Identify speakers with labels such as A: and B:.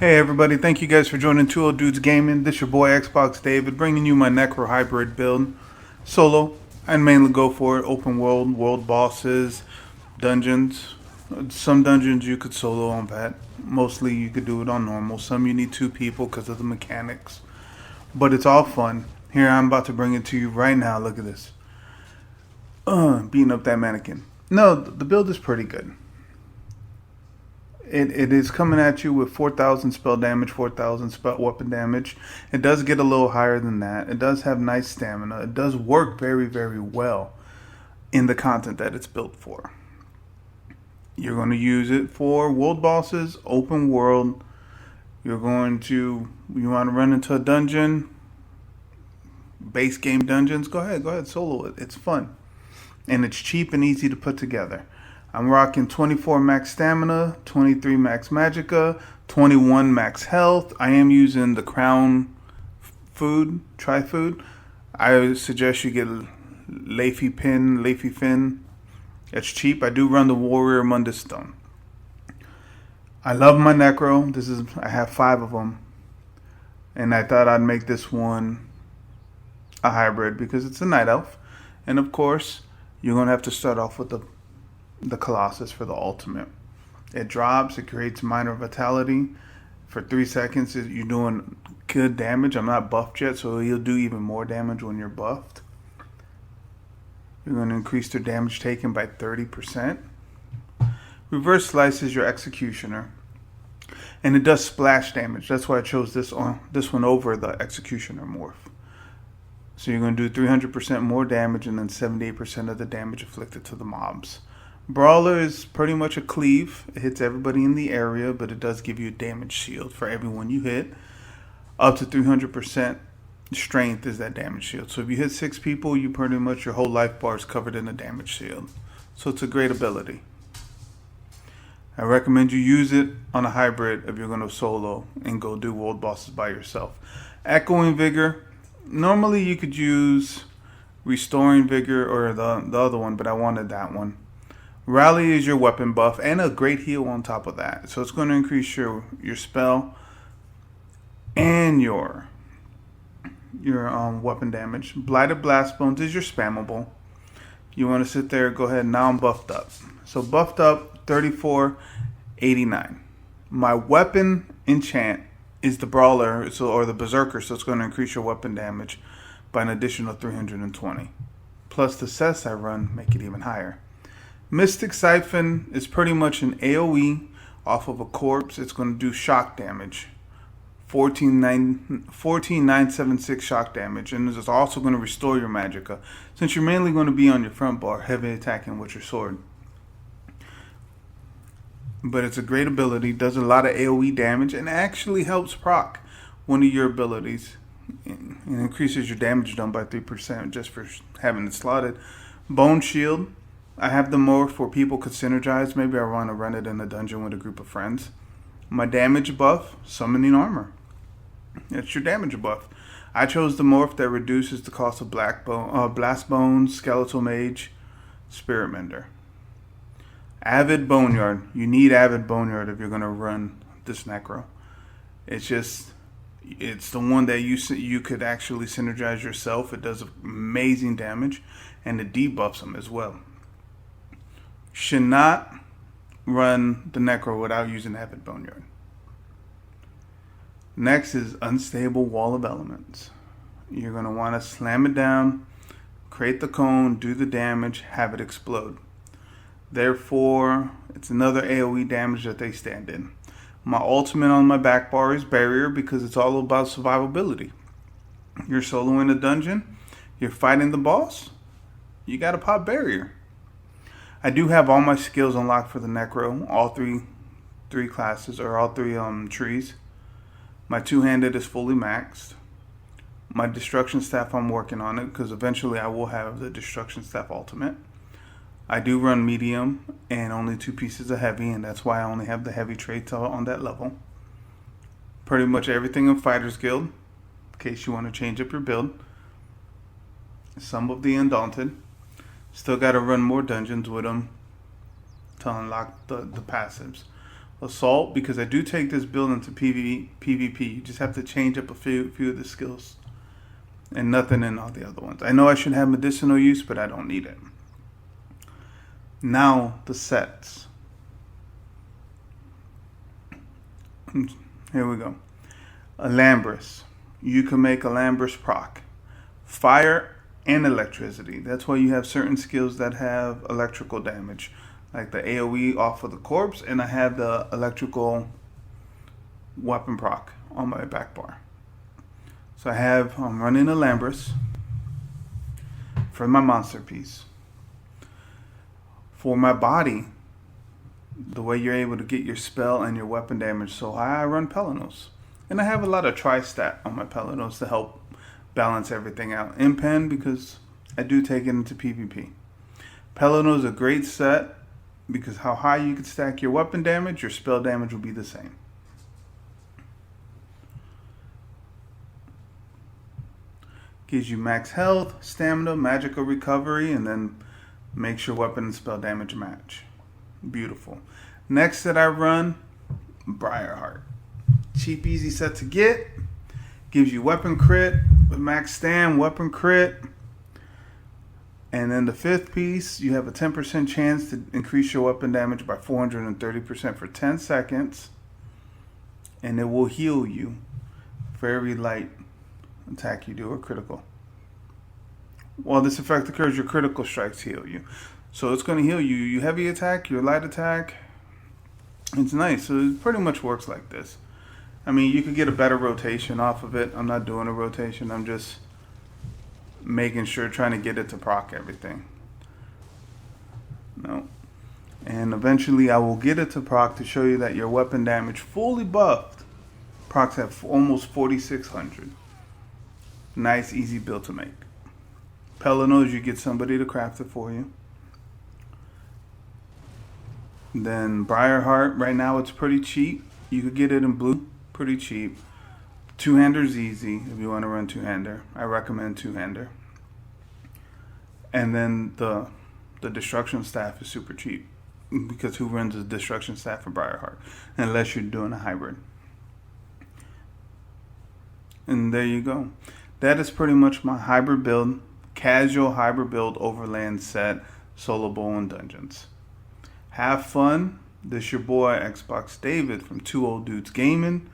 A: Hey everybody, thank you guys for joining Two Old Dudes Gaming. This your boy Xbox David, bringing you my Necro hybrid build. Solo, I mainly go for it. Open world, world bosses, dungeons. Some dungeons you could solo on that. Mostly you could do it on normal. Some you need two people because of the mechanics. But it's all fun. Here I'm about to bring it to you right now. Look at this. Beating up that mannequin. No, the build is pretty good. It is coming at you with 4,000 spell damage, 4,000 spell weapon damage. It does get a little higher than that. It does have nice stamina. It does work very, very well in the content that it's built for. You're going to use it for world bosses, open world. You want to run into a dungeon, base game dungeons. Go ahead, solo it. It's fun. And it's cheap and easy to put together. I'm rocking 24 max stamina, 23 max magicka, 21 max health. I am using the crown food, tri-food. I suggest you get Leafy Fin. It's cheap. I do run the Warrior Mundus Stone. I love my Necro. I have 5 of them. And I thought I'd make this one a hybrid because it's a night elf. And of course, you're going to have to start off with the Colossus for the ultimate. It drops, it creates minor vitality. For 3 seconds, you're doing good damage. I'm not buffed yet, so you'll do even more damage when you're buffed. You're going to increase their damage taken by 30%. Reverse Slice is your Executioner. And it does splash damage. That's why I chose this one over the Executioner morph. So you're going to do 300% more damage and then 78% of the damage inflicted to the mobs. Brawler is pretty much a cleave. It hits everybody in the area, but it does give you a damage shield for everyone you hit. Up to 300% strength is that damage shield. So if you hit 6 people, you pretty much your whole life bar is covered in a damage shield. So it's a great ability. I recommend you use it on a hybrid if you're going to solo and go do world bosses by yourself. Echoing Vigor. Normally you could use Restoring Vigor or the other one, but I wanted that one. Rally is your weapon buff and a great heal on top of that. So it's going to increase your spell and your weapon damage. Blighted Blast Bones is your spammable. You want to sit there, go ahead. Now I'm buffed up. So buffed up 3489. My weapon enchant is the Brawler or the Berserker, so it's going to increase your weapon damage by an additional 320. Plus the sets I run make it even higher. Mystic Siphon is pretty much an AoE off of a corpse. It's going to do shock damage. 14,976 shock damage. And it's also going to restore your magicka. Since you're mainly going to be on your front bar, heavy attacking with your sword. But it's a great ability. Does a lot of AoE damage and actually helps proc one of your abilities. And increases your damage done by 3% just for having it slotted. Bone Shield. I have the morph where people could synergize. Maybe I want to run it in a dungeon with a group of friends. My damage buff, Summoning Armor. It's your damage buff. I chose the morph that reduces the cost of Blast Bones, Skeletal Mage, Spirit Mender. Avid Boneyard. You need Avid Boneyard if you're going to run this Necro. It's the one that you could actually synergize yourself. It does amazing damage and it debuffs them as well. Should not run the Necro without using Avid Boneyard. Next is Unstable Wall of Elements. You're going to want to slam it down, create the cone, do the damage, have it explode. Therefore, it's another AoE damage that they stand in. My ultimate on my back bar is Barrier because it's all about survivability. You're soloing a dungeon, you're fighting the boss, you got to pop Barrier. I do have all my skills unlocked for the Necro, all three classes, or all 3 trees. My two-handed is fully maxed. My Destruction Staff, I'm working on it, because eventually I will have the Destruction Staff Ultimate. I do run medium, and only 2 pieces of heavy, and that's why I only have the heavy traits on that level. Pretty much everything in Fighter's Guild, in case you want to change up your build. Some of the Undaunted. Still got to run more dungeons with them to unlock the passives. Assault, because I do take this build into PvP. You just have to change up a few of the skills. And nothing in all the other ones. I know I should have medicinal use, but I don't need it. Now, the sets. Here we go. Alambris. You can make Alambris proc. Fire and electricity. That's why you have certain skills that have electrical damage. Like the AoE off of the corpse, and I have the electrical weapon proc on my back bar. So I'm running Alambris for my monster piece. For my body, the way you're able to get your spell and your weapon damage so high, I run Pelanos. And I have a lot of tri-stat on my Pelanos to help balance everything out. Impen, because I do take it into PvP. Pelanos is a great set because how high you can stack your weapon damage, your spell damage will be the same. Gives you max health, stamina, magical recovery, and then makes your weapon and spell damage match. Beautiful. Next that I run, Briarheart. Cheap, easy set to get. Gives you weapon crit with max stam, weapon crit. And then the fifth piece, you have a 10% chance to increase your weapon damage by 430% for 10 seconds. And it will heal you for every light attack you do or critical. While this effect occurs, your critical strikes heal you. So it's going to heal you. Your heavy attack, your light attack. It's nice. So it pretty much works like this. I mean, you could get a better rotation off of it. I'm not doing a rotation. I'm just making sure, trying to get it to proc everything. No. And eventually I will get it to proc to show you that your weapon damage fully buffed procs have almost 4,600. Nice, easy build to make. Pelanos, you get somebody to craft it for you. Then Briarheart, right now it's pretty cheap. You could get it in blue, pretty cheap. Two-hander's easy if you want to run two-hander. I recommend two-hander. And then the destruction staff is super cheap because who runs a destruction staff for Briarheart unless you're doing a hybrid. And there you go. That is pretty much my hybrid build, casual hybrid build overland set, solo bowl and dungeons. Have fun. This your boy Xbox David from Two Old Dudes Gaming.